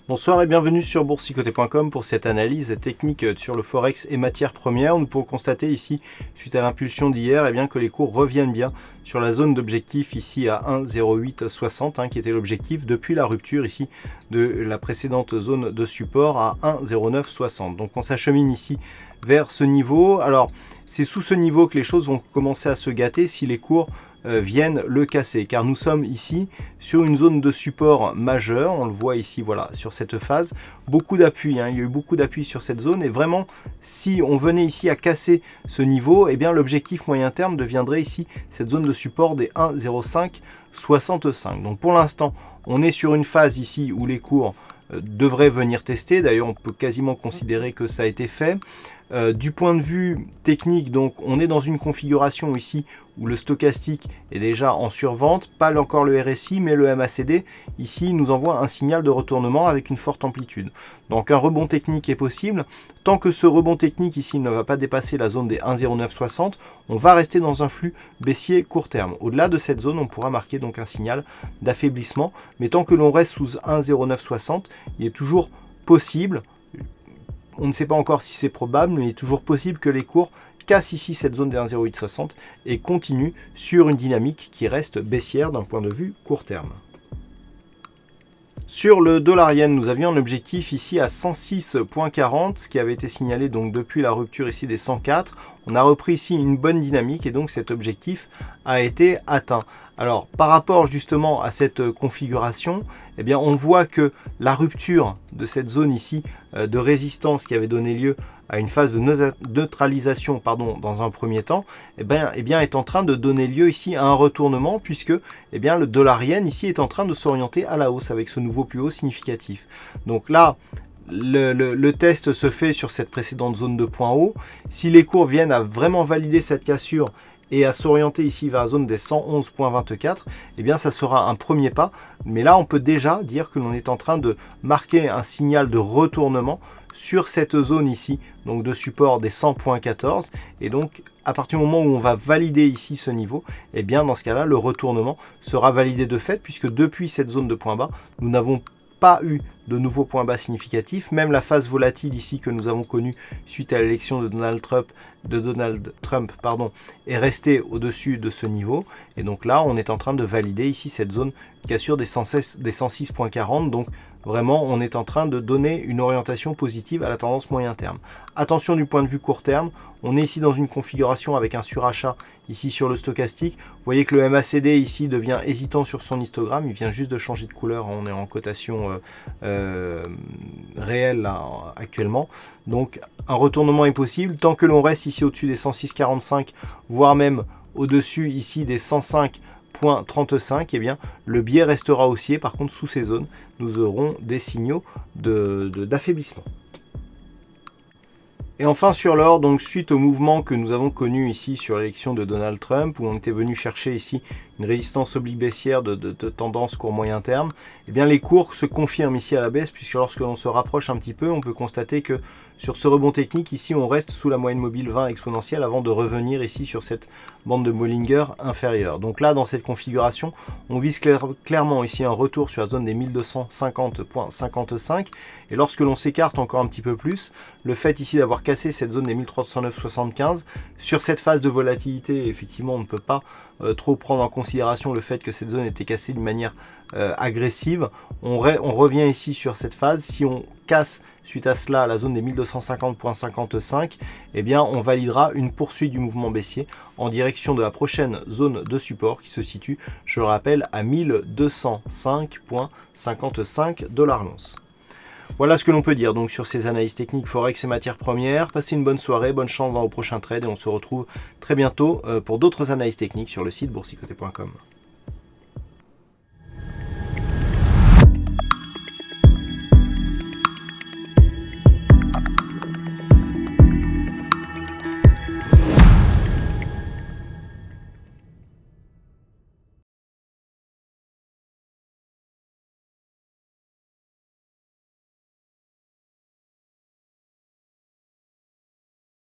Bonsoir et bienvenue sur boursicoté.com pour cette analyse technique sur le Forex et matières premières. Nous pouvons constater ici, suite à l'impulsion d'hier, que les cours reviennent bien sur la zone d'objectif ici à 1,0860 qui était l'objectif depuis la rupture ici de la précédente zone de support à 1,0960. Donc on s'achemine ici vers ce niveau. Alors c'est sous ce niveau que les choses vont commencer à se gâter si les cours viennent le casser, car nous sommes ici sur une zone de support majeure, on le voit ici, voilà, sur cette phase, beaucoup d'appui, il y a eu beaucoup d'appui sur cette zone, et vraiment, si on venait ici à casser ce niveau, l'objectif moyen terme deviendrait ici cette zone de support des 1,0565. Donc pour l'instant, on est sur une phase ici où les cours devraient venir tester, d'ailleurs on peut quasiment considérer que ça a été fait. Du point de vue technique, donc on est dans une configuration ici où le stochastique est déjà en survente, pas encore le RSI, mais le MACD ici nous envoie un signal de retournement avec une forte amplitude. Donc un rebond technique est possible. Tant que ce rebond technique ici ne va pas dépasser la zone des 1,0960, on va rester dans un flux baissier court terme. Au-delà de cette zone, on pourra marquer donc un signal d'affaiblissement, mais tant que l'on reste sous 1,0960, il est toujours possible. On ne sait pas encore si c'est probable, mais il est toujours possible que les cours cassent ici cette zone des 1,0860 et continuent sur une dynamique qui reste baissière d'un point de vue court terme. Sur le dollar yen, nous avions un objectif ici à 106,40, ce qui avait été signalé donc depuis la rupture ici des 104. On a repris ici une bonne dynamique et donc cet objectif a été atteint. Alors par rapport justement à cette configuration, on voit que la rupture de cette zone ici de résistance qui avait donné lieu à une phase de neutralisation dans un premier temps, est en train de donner lieu ici à un retournement puisque le dollar yen ici est en train de s'orienter à la hausse avec ce nouveau plus haut significatif. Donc là, le test se fait sur cette précédente zone de point haut. Si les cours viennent à vraiment valider cette cassure et à s'orienter ici vers la zone des 111,24, ça sera un premier pas. Mais là, on peut déjà dire que l'on est en train de marquer un signal de retournement sur cette zone ici, donc de support des 100,14. Et donc, à partir du moment où on va valider ici ce niveau, dans ce cas-là, le retournement sera validé de fait, puisque depuis cette zone de point bas, nous n'avons pas eu de nouveaux points bas significatifs. Même la phase volatile ici que nous avons connue suite à l'élection de Donald Trump est restée au-dessus de ce niveau. Et donc là, on est en train de valider ici cette zone cassure des 106,40. Donc vraiment, on est en train de donner une orientation positive à la tendance moyen terme. Attention du point de vue court terme, on est ici dans une configuration avec un surachat ici sur le stochastique. Vous voyez que le MACD ici devient hésitant sur son histogramme, il vient juste de changer de couleur, on est en cotation réelle là, actuellement. Donc un retournement est possible tant que l'on reste ici au-dessus des 106,45, voire même au-dessus ici des 105,35, le biais restera haussier. Par contre, sous ces zones, nous aurons des signaux d'affaiblissement. Et enfin sur l'or, donc suite au mouvement que nous avons connu ici sur l'élection de Donald Trump, où on était venu chercher ici une résistance oblique baissière de tendance court moyen terme, les cours se confirment ici à la baisse, puisque lorsque l'on se rapproche un petit peu, on peut constater que sur ce rebond technique ici, on reste sous la moyenne mobile 20 exponentielle avant de revenir ici sur cette bande de Bollinger inférieure. Donc là, dans cette configuration, on vise clairement ici un retour sur la zone des 1250,55. Et lorsque l'on s'écarte encore un petit peu plus, le fait ici d'avoir cassé cette zone des 1309,75, sur cette phase de volatilité, effectivement, on ne peut pas trop prendre en considération le fait que cette zone était cassée d'une manière agressive. On revient ici sur cette phase. Si on casse suite à cela la zone des 1250,55, on validera une poursuite du mouvement baissier en direction de la prochaine zone de support qui se situe, je le rappelle, à 1205,55 $ l'once. Voilà ce que l'on peut dire donc sur ces analyses techniques Forex et matières premières. Passez une bonne soirée, bonne chance dans vos prochains trades et on se retrouve très bientôt pour d'autres analyses techniques sur le site boursicoté.com.